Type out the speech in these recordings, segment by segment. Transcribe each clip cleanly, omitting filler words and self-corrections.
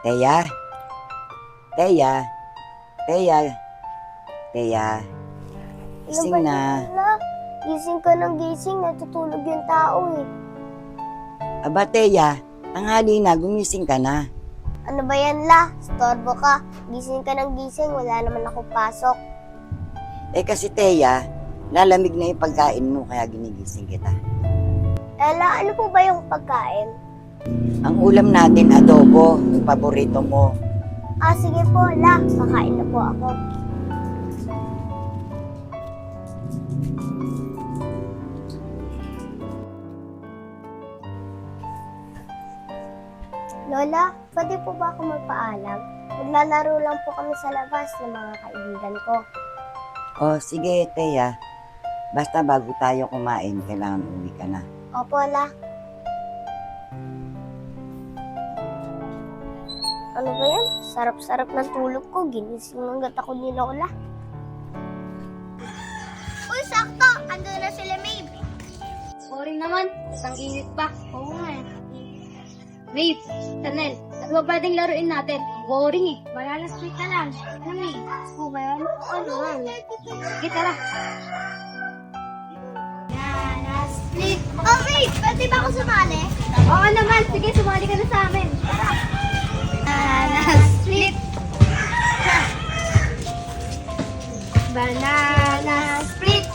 Teya? Teya? Teya? Teya? Gising na. Wala. Gising ka ng gising. Natutulog yung tao eh. Aba, Teya, tanghali na, gumising ka na. Ano ba yan la? Storbo ka. Gising ka ng gising. Wala naman ako pasok. Eh kasi Teya, lalamig na yung pagkain mo kaya ginigising kita. Ella, ano po ba yung pagkain? Ang ulam natin, adobo, yung paborito mo. Ah, sige po la. Kakain na po ako. Lola, pwede po ba ako magpaalam? Maglalaro lang po kami sa labas ng mga kaibigan ko. Oh, sige, Teya. Basta bago tayo kumain, kailangan uwi ka na. Opo, la. Ano ba yan? Sarap-sarap ng tulog ko. Ginising ng ako ni Lola. Uy, sakto! Ando na sila, Maeve. Sorry naman, isang init pa. Oo nga eh. Maeve, Chanel, ano ba pwedeng laruin natin? Boring eh. Banana split na lang. Ano Maeve? Oo ba yan? Ano yan? Sige, tara. Banana split. Oh, Maeve! Pwede ba ako sumali? Oo naman, sige, sumali ka na sa amin. Tara. Banana split. Banana split.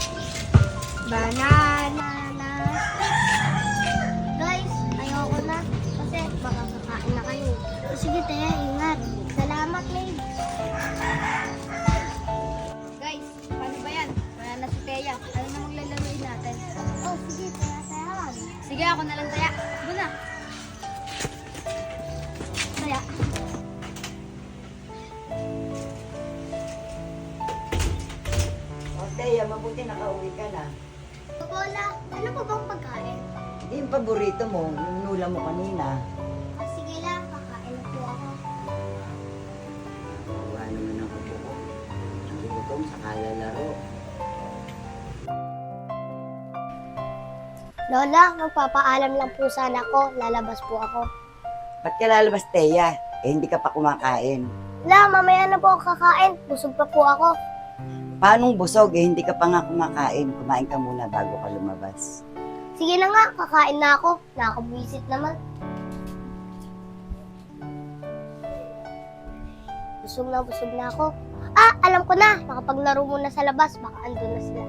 Banana. Guys, ayoko na. Kasi baka kakain na kayo. O sige, Tea, ingat. Salamat, Maeve. Guys, paano ba yan? Wala na si Teya. Ano na maglalaroin natin? Oh, sige, Tea. Sige, ako na lang Teya. Doon na. Teya. Oh, Teya, mabuti nakauwi ka na. Lola, ano po bang pagkain? Hindi yung paborito mo, yung nula mo kanina. Ah, sige lang, kakain na po ako. Wala naman ang upo ko. Ang gutom sa kalalaro. Lola, magpapaalam lang po sana ako. Lalabas po ako. Ba't ka lalabas, Teya? Eh, hindi ka pa kumakain. La, mamaya na po ako kakain. Busog pa po ako. Paanong busog? Eh, hindi ka pa nga kumakain. Kumain ka muna bago ka lumabas. Sige na nga, kakain na ako. Nakabwisit naman. Busog na ako. Ah, alam ko na. Nakapaglaro muna sa labas. Baka andun na sila.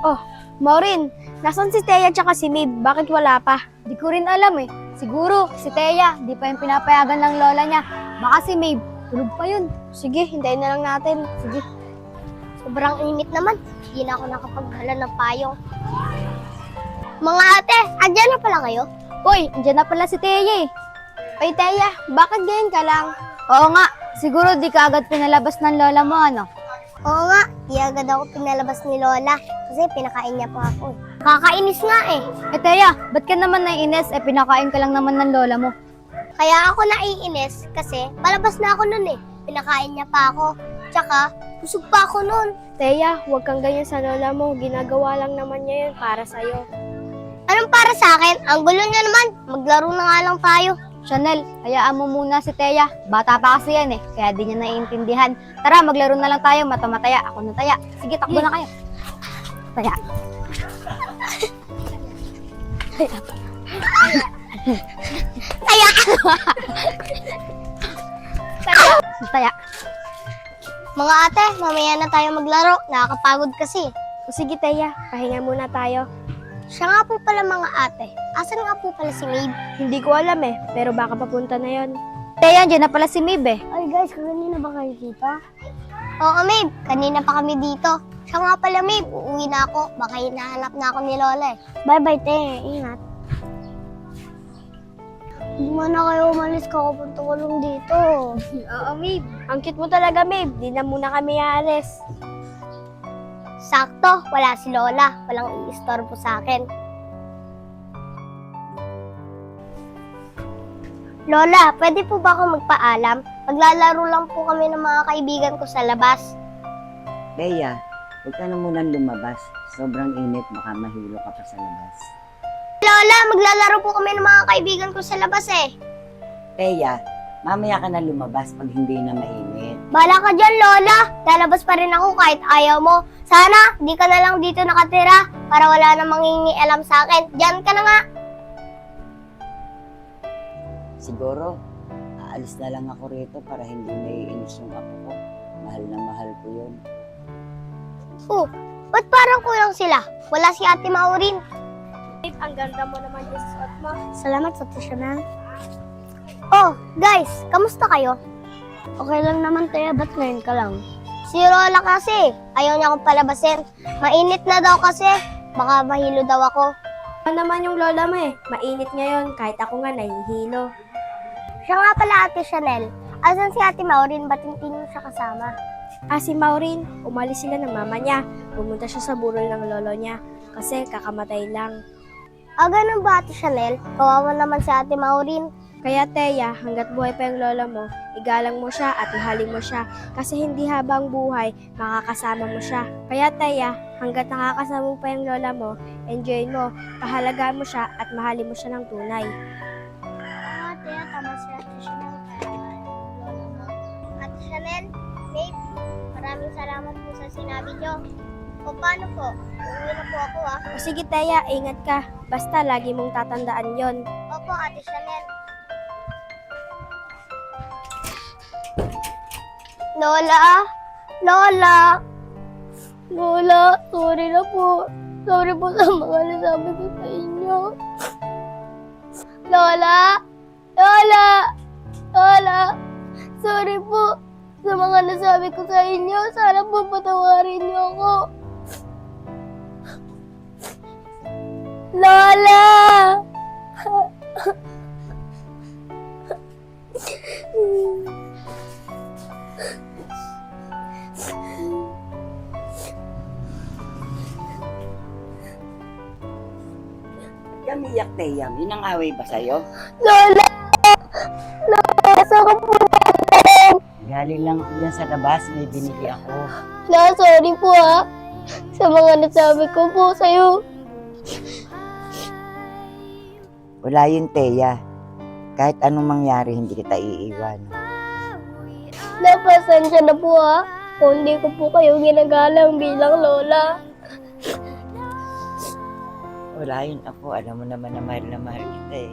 Oh, Maureen, nasan si Teya tsaka si Maeve? Bakit wala pa? Di ko rin alam eh. Siguro, si Teya, di pa yung pinapayagan ng lola niya. Baka si Maeve, tulog pa yun. Sige, hintayin na lang natin. Sige. Sobrang init naman. Hindi na ako nakapaghala ng payong. Mga ate, andyan na pala kayo? Uy, andyan na pala si Teya eh. Oy Teya, bakit ganyan ka lang? Oo nga, siguro di ka agad pinalabas ng lola mo ano? Oo nga, di agad ako pinalabas ni Lola. Kasi pinakain niya pa ako. Kakainis nga eh. Eh Teya, ba't ka naman naiinis? Eh pinakain ka lang naman ng lola mo. Kaya ako naiinis kasi palabas na ako nun eh. Pinakain niya pa ako. Tsaka, busog pa ako nun. Teya, huwag kang ganyan sa lola mo. Ginagawa lang naman niya yun para sa'yo. Anong para sa akin? Ang gulo niya naman. Maglaro na nga lang tayo. Chanel, hayaan mo muna si Teya. Bata pa kasi yan eh, kaya di niya naiintindihan. Tara, maglaro na lang tayo, mata-mataya. Ako na Taya. Sige, takbo na kayo. Taya. Kaya, Taya. mga ate, mamaya na tayo maglaro. Nakakapagod kasi. O sige, Teya, pahinga muna tayo. Siya nga po pala mga ate. Asan nga po pala si Maeve? Hindi ko alam eh, pero baka papunta na yon. Teya, dyan na pala si Maeve eh. Ay guys, kanina ba kayo dito? Oo, Maeve. Kanina pa kami dito. Siya nga pala, Maeve. Uuwi na ako. Baka hinahanap na ako ni Lola eh. Bye-bye, te. Ingat. Hindi mo na kayo umalis. Kakapunta ko lang dito. Oo, Maeve. Ang cute mo talaga, Maeve. Di na muna kami aalis. Sakto, wala si Lola. Walang i-istorbo sa akin. Lola, pwede po ba ako magpaalam? Maglalaro lang po kami ng mga kaibigan ko sa labas. Teya, huwag ka na munang lumabas. Sobrang init, baka mahilo ka pa sa labas. Lola, maglalaro po kami ng mga kaibigan ko sa labas eh. Teya, mamaya ka na lumabas pag hindi na mainit. Bala ka dyan, Lola. Lalabas pa rin ako kahit ayaw mo. Sana, di ka na lang dito nakatira para wala na mangingialam sa akin. Diyan ka na nga. Siguro, aalis na lang ako rito para hindi naiinis yung apo ko. Mahal na mahal ko yun. Oh, ba't parang kulang sila? Wala si Ate Maureen. Babe, ang ganda mo naman yung suot mo. Salamat sa tisyanan. Oh, guys, kamusta kayo? Okay lang naman, Teya. Ba't ngayon ka lang? Si Lola kasi, ayaw niya akong palabasin. Mainit na daw kasi. Baka mahilo daw ako. Ano naman yung lola mo eh? Mainit ngayon, kahit ako nga nahihilo. Siya nga pala, Ate Chanel. Asan si Ate Maureen? Ba't hindi mo siya kasama? Si Maureen, umalis sila ng mama niya. Pumunta siya sa burol ng lolo niya kasi kakamatay lang. Ganun ba, Ate Chanel? Kawawa naman si Ate Maureen. Kaya Teya, hanggat buhay pa yung lola mo, igalang mo siya at mahalin mo siya kasi hindi habang buhay makakasama mo siya. Kaya Teya, hanggat nakakasama mo pa yung lola mo, enjoy mo, pahalagaan mo siya at mahalin mo siya ng tunay. Ate, tama si Ate Chanel. Lola mo. Ate Chanel, babe, maraming salamat po sa sinabi niyo. O paano po? Uuwi na po ako O sige Teya, ingat ka. Basta lagi mong tatandaan yon. Opo, Ate Chanel. Lola? Lola? Lola, sorry na po. Sorry po sa mga nasabi ko sa inyo. Lola? Lola? Lola? Sorry po sa mga nasabi ko sa inyo. Sana po patawarin niyo ako. Lola! Kamiyak, Teya. May nang-away ba sa'yo? Lola! Lola, saan ka po natin? Galing lang ako dyan sa labas. May binili ako. Lola, sorry po ha. Sa mga nasabi ko po sa'yo. Wala yun, Teya. Kahit anong mangyari, hindi kita iiwan. Napasensya na po ha. Kung hindi ko po kayo ginagalang bilang lola. Wala yun, ako. Alam mo naman na mahal kita eh.